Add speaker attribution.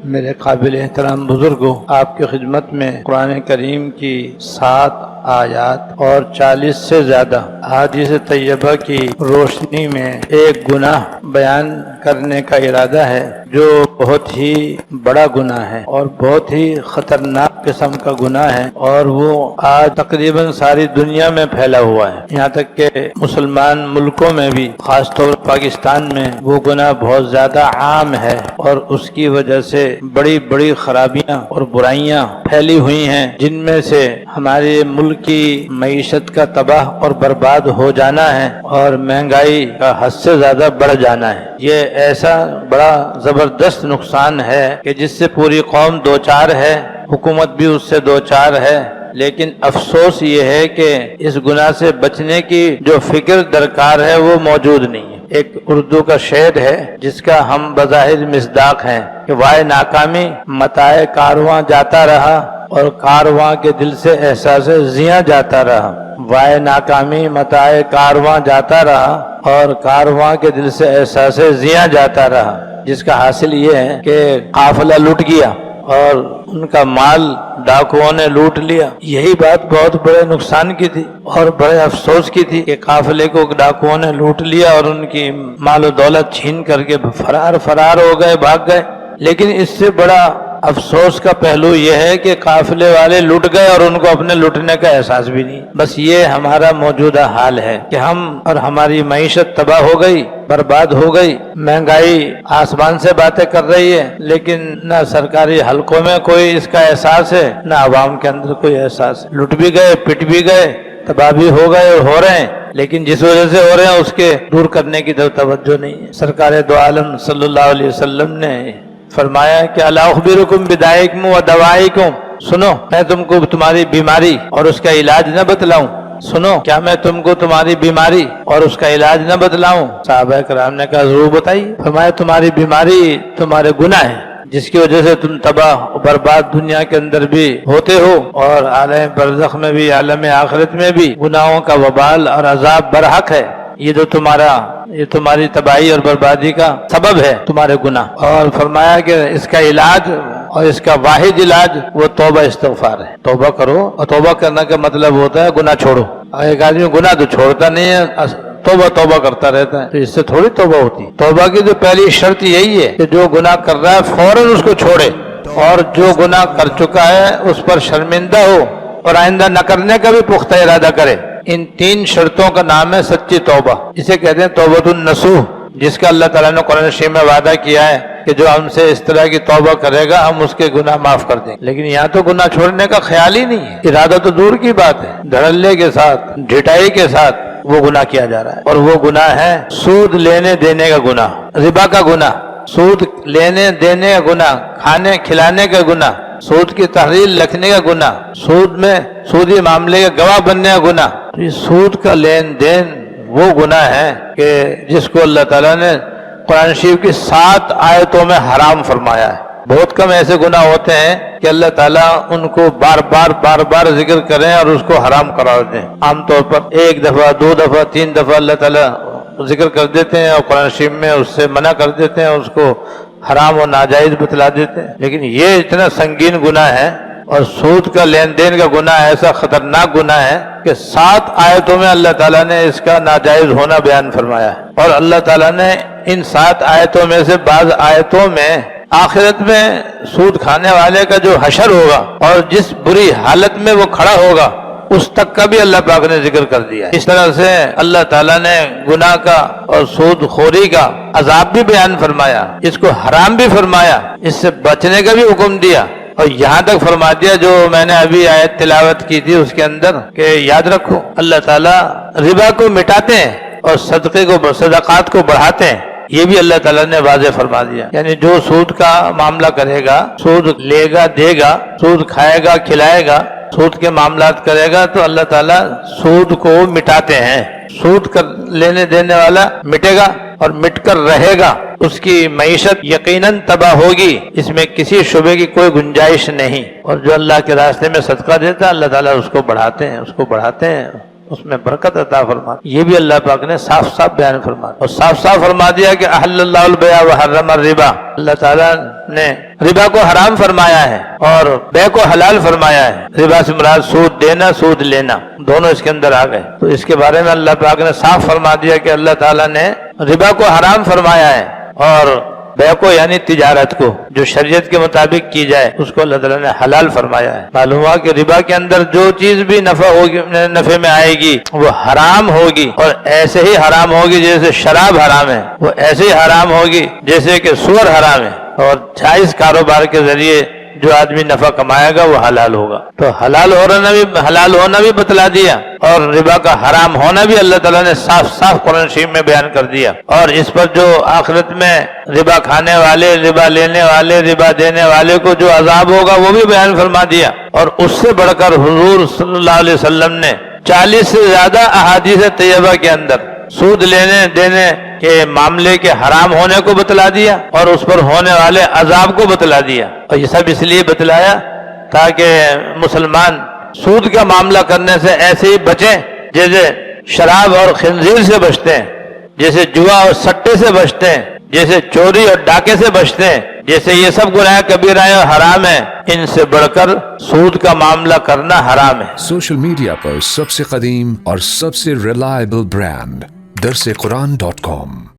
Speaker 1: میرے قابل احترام بزرگوں، آپ کی خدمت میں قرآن کریم کی 7 آیات اور 40 سے زیادہ احادیث طیبہ کی روشنی میں ایک گناہ بیان کرنے کا ارادہ ہے جو بہت ہی بڑا گناہ ہے اور بہت ہی خطرناک قسم کا گناہ ہے، اور وہ آج تقریباً ساری دنیا میں پھیلا ہوا ہے، یہاں تک کہ مسلمان ملکوں میں بھی، خاص طور پاکستان میں وہ گناہ بہت زیادہ عام ہے، اور اس کی وجہ سے بڑی بڑی خرابیاں اور برائیاں پھیلی ہوئی ہیں، جن میں سے ہمارے ملک کی معیشت کا تباہ اور برباد ہو جانا ہے اور مہنگائی کا حد سے زیادہ بڑھ جانا ہے۔ یہ ایسا بڑا زبردست نقصان ہے کہ جس سے پوری قوم دوچار ہے، حکومت بھی اس سے دوچار ہے، لیکن افسوس یہ ہے کہ اس گناہ سے بچنے کی جو فکر درکار ہے وہ موجود نہیں ہے۔ ایک اردو کا شعر ہے جس کا ہم بظاہر مصداق ہیں کہ وائے ناکامی متاع کارواں جاتا رہا اور کارواں کے دل سے احساس زیاں جاتا رہا۔ وائے ناکامی متاع کارواں جاتا رہا اور کارواں کے دل سے احساس زیاں جاتا رہا، جس کا حاصل یہ ہے کہ قافلہ لٹ گیا اور ان کا مال ڈاکوؤں نے لوٹ لیا۔ یہی بات بہت بڑے نقصان کی تھی اور بڑے افسوس کی تھی کہ قافلے کو ڈاکوؤں نے لوٹ لیا اور ان کی مال و دولت چھین کر کے فرار ہو گئے، بھاگ گئے۔ لیکن اس سے بڑا افسوس کا پہلو یہ ہے کہ قافلے والے لٹ گئے اور ان کو اپنے لٹنے کا احساس بھی نہیں۔ بس یہ ہمارا موجودہ حال ہے کہ ہم اور ہماری معیشت تباہ ہو گئی، برباد ہو گئی، مہنگائی آسمان سے باتیں کر رہی ہے، لیکن نہ سرکاری حلقوں میں کوئی اس کا احساس ہے، نہ عوام کے اندر کوئی احساس ہے۔ لٹ بھی گئے، پٹ بھی گئے، تباہ بھی ہو گئے اور ہو رہے ہیں، لیکن جس وجہ سے ہو رہے ہیں اس کے دور کرنے کی توجہ نہیں ہے۔ سرکار دو عالم صلی اللہ علیہ وسلم نے فرمایا کہ الا اخبرکم بدائکم و دوائکم، سنو میں تم کو تمہاری بیماری اور اس کا علاج نہ بتلاؤں؟ سنو کیا میں تم کو تمہاری بیماری اور اس کا علاج نہ بتلاؤں؟ صحابہ کرام نے کہا ضرور بتائیے۔ فرمایا تمہاری بیماری تمہارے گناہ ہے، جس کی وجہ سے تم تباہ و برباد دنیا کے اندر بھی ہوتے ہو اور عالم برزخ میں بھی، عالم آخرت میں بھی گناہوں کا وبال اور عذاب برحق ہے۔ یہ تمہاری تباہی اور بربادی کا سبب ہے تمہارے گناہ۔ اور فرمایا کہ اس کا علاج اور اس کا واحد علاج وہ توبہ استغفار ہے۔ توبہ کرو، اور توبہ کرنے کا مطلب ہوتا ہے گناہ چھوڑو۔ ایک آدمی گناہ تو چھوڑتا نہیں ہے، توبہ کرتا رہتا ہے، تو اس سے تھوڑی توبہ ہوتی۔ توبہ کی تو پہلی شرط یہی ہے کہ جو گناہ کر رہا ہے فوراً اس کو چھوڑے، اور جو گناہ کر چکا ہے اس پر شرمندہ ہو اور آئندہ نہ کرنے کا بھی پختہ ارادہ کرے۔ ان 3 شرطوں کا نام ہے سچی توبہ۔ اسے کہتے ہیں توبۃ النصوح، جس کا اللہ تعالیٰ نے قرآن شریف میں وعدہ کیا ہے کہ جو ہم سے اس طرح کی توبہ کرے گا ہم اس کے گناہ معاف کر دیں گے۔ لیکن یہاں تو گناہ چھوڑنے کا خیال ہی نہیں ہے، ارادہ تو دور کی بات ہے، دھڑلے کے ساتھ، ڈھٹائی کے ساتھ وہ گناہ کیا جا رہا ہے، اور وہ گناہ ہے سود لینے دینے کا گناہ، ربا کا گناہ، سود لینے دینے کا گناہ، کھانے کھلانے کا گناہ، سود کی تحریر لکھنے کا گناہ، سودی معاملے کا گواہ بننے کا گناہ۔ یہ سود کا لین دین وہ گناہ ہے کہ جس کو اللہ تعالیٰ نے قرآن شریف کی 7 آیتوں میں حرام فرمایا ہے۔ بہت کم ایسے گناہ ہوتے ہیں کہ اللہ تعالیٰ ان کو بار بار ذکر کریں اور اس کو حرام قرار دیں۔ عام طور پر 1 دفعہ، 2 دفعہ، 3 دفعہ اللہ تعالیٰ ذکر کر دیتے ہیں اور قرآن شریف میں اس سے منع کر دیتے ہیں، اس کو حرام و ناجائز بتلا دیتے ہیں۔ لیکن یہ اتنا سنگین گناہ ہے، اور سود کا لین دین کا گناہ ایسا خطرناک گناہ ہے کہ 7 آیتوں میں اللہ تعالیٰ نے اس کا ناجائز ہونا بیان فرمایا ہے۔ اور اللہ تعالیٰ نے ان 7 آیتوں میں سے بعض آیتوں میں آخرت میں سود کھانے والے کا جو حشر ہوگا اور جس بری حالت میں وہ کھڑا ہوگا اس تک کا بھی اللہ پاک نے ذکر کر دیا۔ اس طرح سے اللہ تعالیٰ نے گناہ کا اور سود خوری کا عذاب بھی بیان فرمایا، اس کو حرام بھی فرمایا، اس سے بچنے کا بھی حکم دیا، اور یہاں تک فرما دیا جو میں نے ابھی آیت تلاوت کی تھی اس کے اندر کہ یاد رکھو اللہ تعالیٰ ربا کو مٹاتے ہیں اور صدقات کو بڑھاتے ہیں۔ یہ بھی اللہ تعالیٰ نے واضح فرما دیا، یعنی جو سود کا معاملہ کرے گا، سود لے گا دے گا، سود کھائے گا کھلائے گا، سود کے معاملات کرے گا، تو اللہ تعالیٰ سود کو مٹاتے ہیں۔ سود کر لینے دینے والا مٹے گا اور مٹ کر رہے گا، اس کی معیشت یقیناً تباہ ہوگی، اس میں کسی شبے کی کوئی گنجائش نہیں۔ اور جو اللہ کے راستے میں صدقہ دیتا ہے اللہ تعالیٰ اس کو بڑھاتے ہیں، اس میں برکت عطا فرما. یہ بھی اللہ پاک نے صاف صاف بیان فرما اور صاف صاف فرما دیا کہ احل اللہ البیع وحرم الربا. اللہ تعالیٰ نے ربا کو حرام فرمایا ہے اور بے کو حلال فرمایا ہے. ربا سے مراد سود دینا سود لینا دونوں اس کے اندر آ گئے. تو اس کے بارے میں اللہ پاک نے صاف فرما دیا کہ اللہ تعالیٰ نے ربا کو حرام فرمایا ہے اور بے کو یعنی تجارت کو جو شریعت کے مطابق کی جائے اس کو اللہ تعالیٰ نے حلال فرمایا ہے. معلوم ہوا کہ ربا کے اندر جو چیز بھی نفع میں آئے گی وہ حرام ہوگی اور ایسے ہی حرام ہوگی جیسے شراب حرام ہے, وہ ایسے ہی حرام ہوگی جیسے کہ سور حرام ہے. اور جائز کاروبار کے ذریعے جو آدمی نفع کمائے گا وہ حلال ہوگا. تو حلال ہونا بھی بتلا دیا اور ربا کا حرام ہونا بھی اللہ تعالیٰ نے صاف صاف قرآن شریف میں بیان کر دیا. اور اس پر جو آخرت میں ربا کھانے والے, ربا لینے والے, ربا دینے والے کو جو عذاب ہوگا وہ بھی بیان فرما دیا. اور اس سے بڑھ کر حضور صلی اللہ علیہ وسلم نے 40 سے زیادہ احادیث طیبہ کے اندر سود لینے دینے کے معاملے کے حرام ہونے کو بتلا دیا اور اس پر ہونے والے عذاب کو بتلا دیا. اور یہ سب اس لیے بتلایا تاکہ مسلمان سود کا معاملہ کرنے سے ایسے ہی بچیں جیسے شراب اور خنزیر سے بچتے ہیں, جیسے جوا اور سٹے سے بچتے ہیں, جیسے چوری اور ڈاکے سے بچتے ہیں, جیسے یہ سب گناہ کبیرہ اور حرام ہیں, ان سے بڑھ کر سود کا معاملہ کرنا حرام ہے.
Speaker 2: سوشل میڈیا پر سب سے قدیم اور سب سے ریلائبل برانڈ درسقرآن.com